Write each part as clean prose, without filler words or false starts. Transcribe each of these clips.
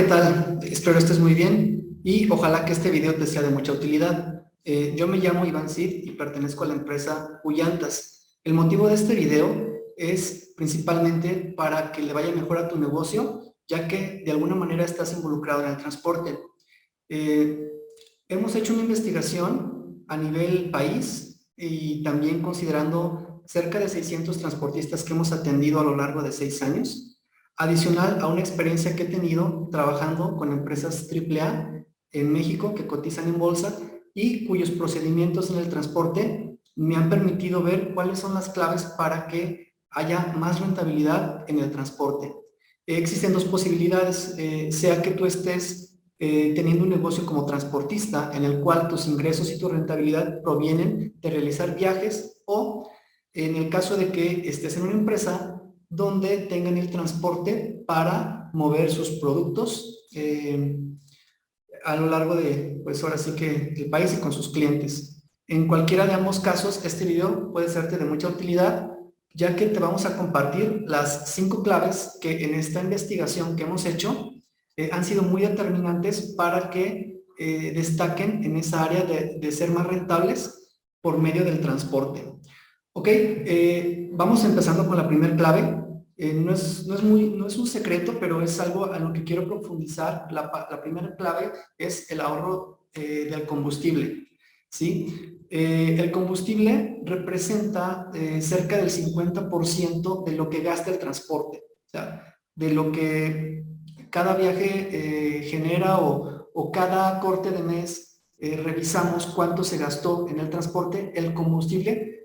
tal? Espero estés muy bien y ojalá que este video te sea de mucha utilidad. Yo me llamo Iván Cid y pertenezco a la empresa Ullantas. El motivo de este video es principalmente para que le vaya mejor a tu negocio, ya que de alguna manera estás involucrado en el transporte. Eh, Hemos hecho una investigación a nivel país y también considerando cerca de 600 transportistas que hemos atendido a lo largo de 6 años, adicional a una experiencia que he tenido trabajando con empresas AAA en México que cotizan en bolsa y cuyos procedimientos en el transporte me han permitido ver cuáles son las claves para que haya más rentabilidad en el transporte. Existen dos posibilidades, sea que tú estés teniendo un negocio como transportista en el cual tus ingresos y tu rentabilidad provienen de realizar viajes, o en el caso de que estés en una empresa donde tengan el transporte para mover sus productos a lo largo de, pues ahora sí que el país y con sus clientes. En cualquiera de ambos casos, este video puede serte de mucha utilidad, ya que te vamos a compartir las 5 claves que en esta investigación que hemos hecho han sido muy determinantes para que destaquen en esa área de ser más rentables por medio del transporte. Ok, vamos empezando con la primera clave. No es un secreto, pero es algo a lo que quiero profundizar. La primera clave es el ahorro del combustible, ¿sí? El combustible representa cerca del 50% de lo que gasta el transporte, o sea, de lo que cada viaje genera o cada corte de mes revisamos cuánto se gastó en el transporte. El combustible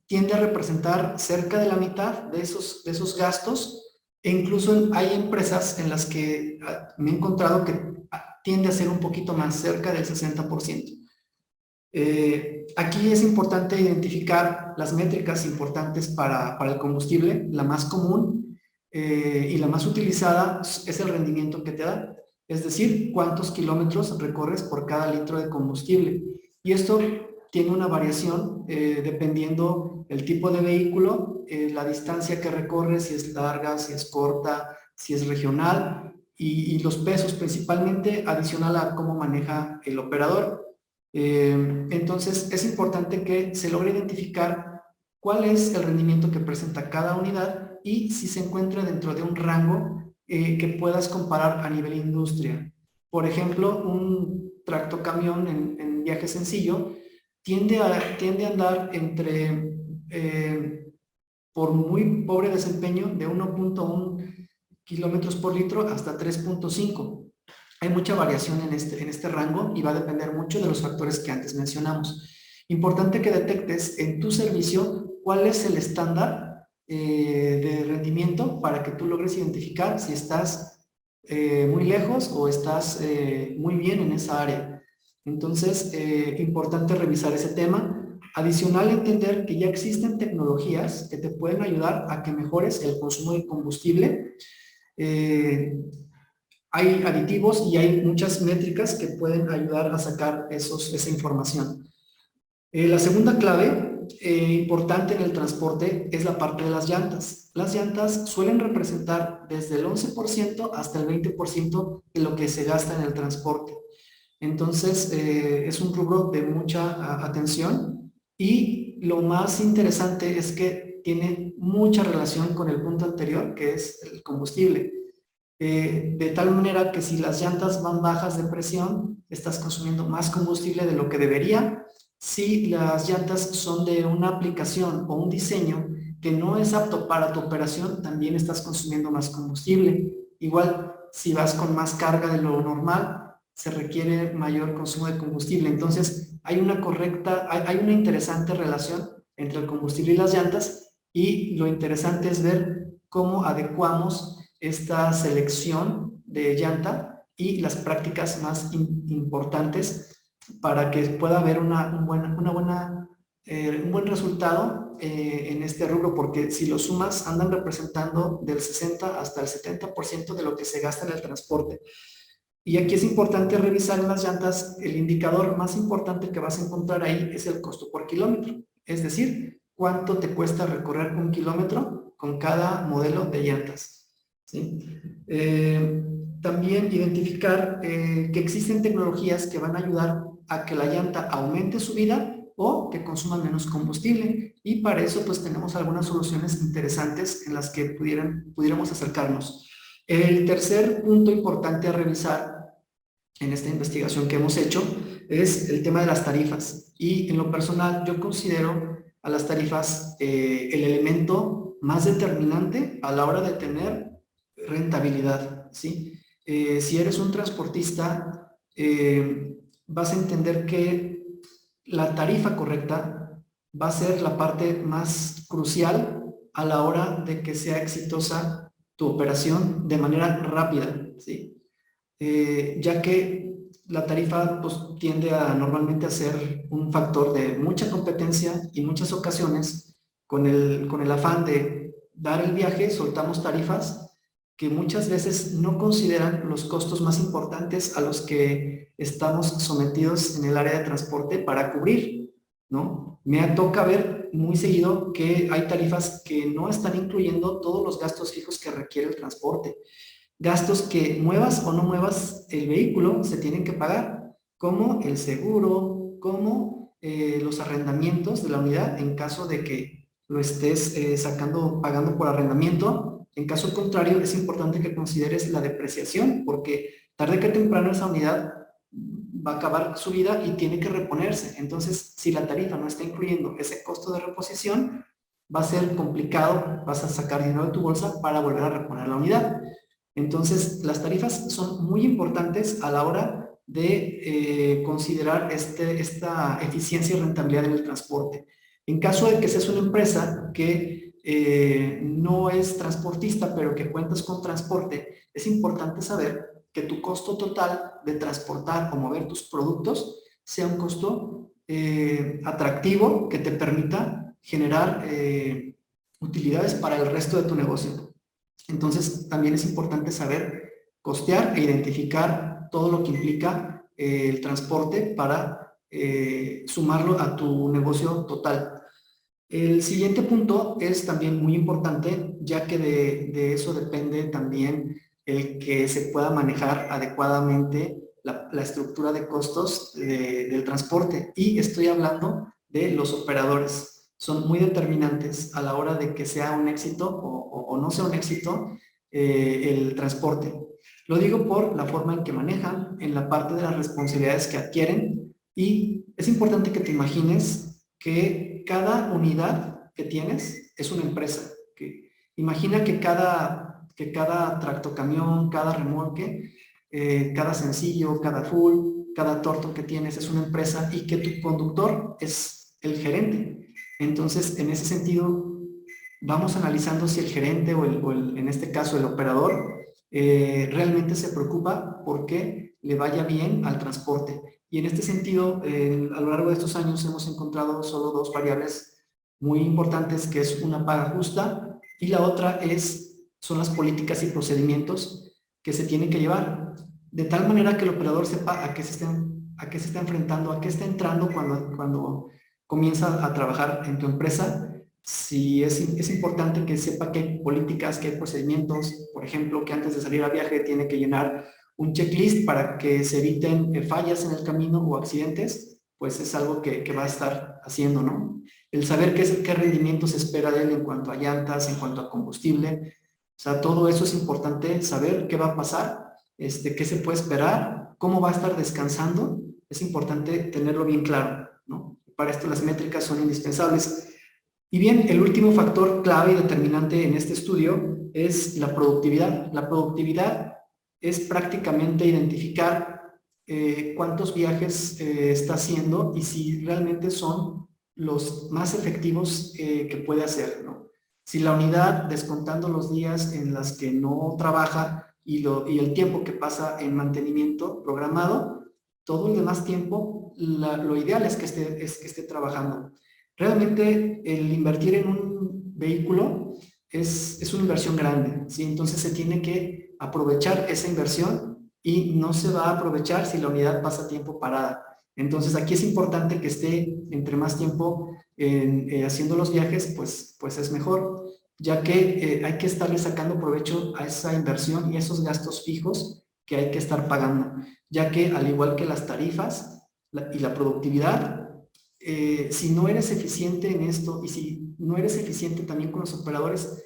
tiende a representar cerca de la mitad de esos gastos, e incluso hay empresas en las que me he encontrado que tiende a ser un poquito más, cerca del 60%. Aquí es importante identificar las métricas importantes para el combustible. La más común y la más utilizada es el rendimiento que te da, es decir, cuántos kilómetros recorres por cada litro de combustible. Y esto tiene una variación dependiendo el tipo de vehículo, la distancia que recorre, si es larga, si es corta, si es regional, y los pesos principalmente, adicional a cómo maneja el operador. Entonces, es importante que se logre identificar cuál es el rendimiento que presenta cada unidad y si se encuentra dentro de un rango que puedas comparar a nivel industria. Por ejemplo, un tractocamión en viaje sencillo tiende a andar entre, por muy pobre desempeño, de 1.1 kilómetros por litro hasta 3.5. Hay mucha variación en este rango y va a depender mucho de los factores que antes mencionamos. Importante que detectes en tu servicio cuál es el estándar de rendimiento para que tú logres identificar si estás muy lejos o estás muy bien en esa área. Entonces, importante revisar ese tema. Adicional, entender que ya existen tecnologías que te pueden ayudar a que mejores el consumo de combustible. Hay aditivos y hay muchas métricas que pueden ayudar a sacar esa información. La segunda clave importante en el transporte es la parte de las llantas. Las llantas suelen representar desde el 11% hasta el 20% de lo que se gasta en el transporte. Entonces, es un rubro de mucha atención, y lo más interesante es que tiene mucha relación con el punto anterior, que es el combustible. De tal manera que si las llantas van bajas de presión, estás consumiendo más combustible de lo que debería. Si las llantas son de una aplicación o un diseño que no es apto para tu operación, también estás consumiendo más combustible. Igual, si vas con más carga de lo normal, se requiere mayor consumo de combustible. Entonces, hay una interesante relación entre el combustible y las llantas, y lo interesante es ver cómo adecuamos esta selección de llanta y las prácticas más importantes para que pueda haber un buen resultado en este rubro, porque si lo sumas andan representando del 60 hasta el 70% de lo que se gasta en el transporte. Y aquí es importante revisar en las llantas. El indicador más importante que vas a encontrar ahí es el costo por kilómetro, es decir, cuánto te cuesta recorrer un kilómetro con cada modelo de llantas, ¿sí? también identificar que existen tecnologías que van a ayudar a que la llanta aumente su vida o que consuma menos combustible. Y para eso pues tenemos algunas soluciones interesantes en las que pudiéramos acercarnos. El tercer punto importante a revisar en esta investigación que hemos hecho es el tema de las tarifas. Y en lo personal yo considero a las tarifas el elemento más determinante a la hora de tener rentabilidad, ¿sí? Si eres un transportista, vas a entender que la tarifa correcta va a ser la parte más crucial a la hora de que sea exitosa tu operación de manera rápida, ¿sí? Ya que la tarifa pues, tiende a normalmente a ser un factor de mucha competencia y en muchas ocasiones con el afán de dar el viaje soltamos tarifas que muchas veces no consideran los costos más importantes a los que estamos sometidos en el área de transporte para cubrir, ¿no? Me toca ver muy seguido que hay tarifas que no están incluyendo todos los gastos fijos que requiere el transporte. Gastos que muevas o no muevas el vehículo se tienen que pagar, como el seguro, como los arrendamientos de la unidad en caso de que lo estés pagando por arrendamiento. En caso contrario, es importante que consideres la depreciación, porque tarde que temprano esa unidad va a acabar su vida y tiene que reponerse. Entonces, si la tarifa no está incluyendo ese costo de reposición, va a ser complicado, vas a sacar dinero de tu bolsa para volver a reponer la unidad. Entonces, las tarifas son muy importantes a la hora de considerar esta eficiencia y rentabilidad en el transporte. En caso de que seas una empresa que no es transportista, pero que cuentas con transporte, es importante saber que tu costo total de transportar o mover tus productos sea un costo atractivo que te permita generar utilidades para el resto de tu negocio. Entonces, también es importante saber costear e identificar todo lo que implica el transporte para sumarlo a tu negocio total. El siguiente punto es también muy importante, ya que de eso depende también el que se pueda manejar adecuadamente la estructura de costos del transporte. Y estoy hablando de los operadores. Son muy determinantes a la hora de que sea un éxito o no sea un éxito el transporte. Lo digo por la forma en que manejan, en la parte de las responsabilidades que adquieren, y es importante que te imagines que cada unidad que tienes es una empresa. Imagina que cada tractocamión, cada remolque, cada sencillo, cada full, cada torto que tienes es una empresa y que tu conductor es el gerente. Entonces, en ese sentido, vamos analizando si el gerente en este caso el operador realmente se preocupa porque le vaya bien al transporte. Y en este sentido, a lo largo de estos años hemos encontrado solo dos variables muy importantes, que es una paga justa y la otra son las políticas y procedimientos que se tienen que llevar, de tal manera que el operador sepa a qué se está enfrentando, a qué está entrando cuando comienza a trabajar en tu empresa. Si es importante que sepa que hay políticas, que hay procedimientos, por ejemplo, que antes de salir a viaje tiene que llenar un checklist para que se eviten fallas en el camino o accidentes, pues es algo que va a estar haciendo, ¿no? El saber qué rendimiento se espera de él en cuanto a llantas, en cuanto a combustible, o sea, todo eso es importante saber qué va a pasar, qué se puede esperar, cómo va a estar descansando, es importante tenerlo bien claro, ¿no? Para esto las métricas son indispensables. Y bien, el último factor clave y determinante en este estudio es la productividad. La productividad es prácticamente identificar cuántos viajes está haciendo y si realmente son los más efectivos que puede hacer, ¿no? Si la unidad, descontando los días en las que no trabaja y el tiempo que pasa en mantenimiento programado, todo el demás tiempo, lo ideal es que esté trabajando. Realmente el invertir en un vehículo es una inversión grande, ¿sí? Entonces se tiene que aprovechar esa inversión y no se va a aprovechar si la unidad pasa tiempo parada. Entonces aquí es importante que esté entre más tiempo haciendo los viajes, pues es mejor, ya que hay que estarle sacando provecho a esa inversión y a esos gastos fijos que hay que estar pagando, ya que al igual que las tarifas y la productividad, si no eres eficiente en esto y si no eres eficiente también con los operadores,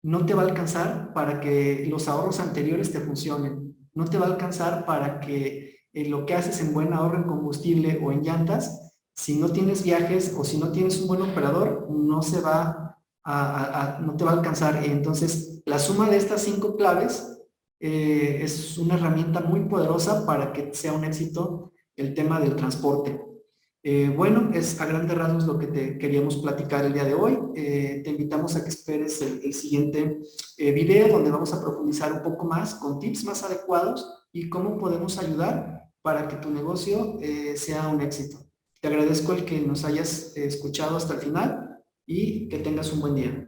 no te va a alcanzar para que los ahorros anteriores te funcionen. No te va a alcanzar para que lo que haces en buen ahorro en combustible o en llantas, si no tienes viajes o si no tienes un buen operador, no se va no te va a alcanzar. Entonces, la suma de estas 5 claves es una herramienta muy poderosa para que sea un éxito el tema del transporte. Bueno, es a grandes rasgos lo que te queríamos platicar el día de hoy. Te invitamos a que esperes el siguiente video donde vamos a profundizar un poco más con tips más adecuados y cómo podemos ayudar para que tu negocio sea un éxito. Te agradezco el que nos hayas escuchado hasta el final y que tengas un buen día.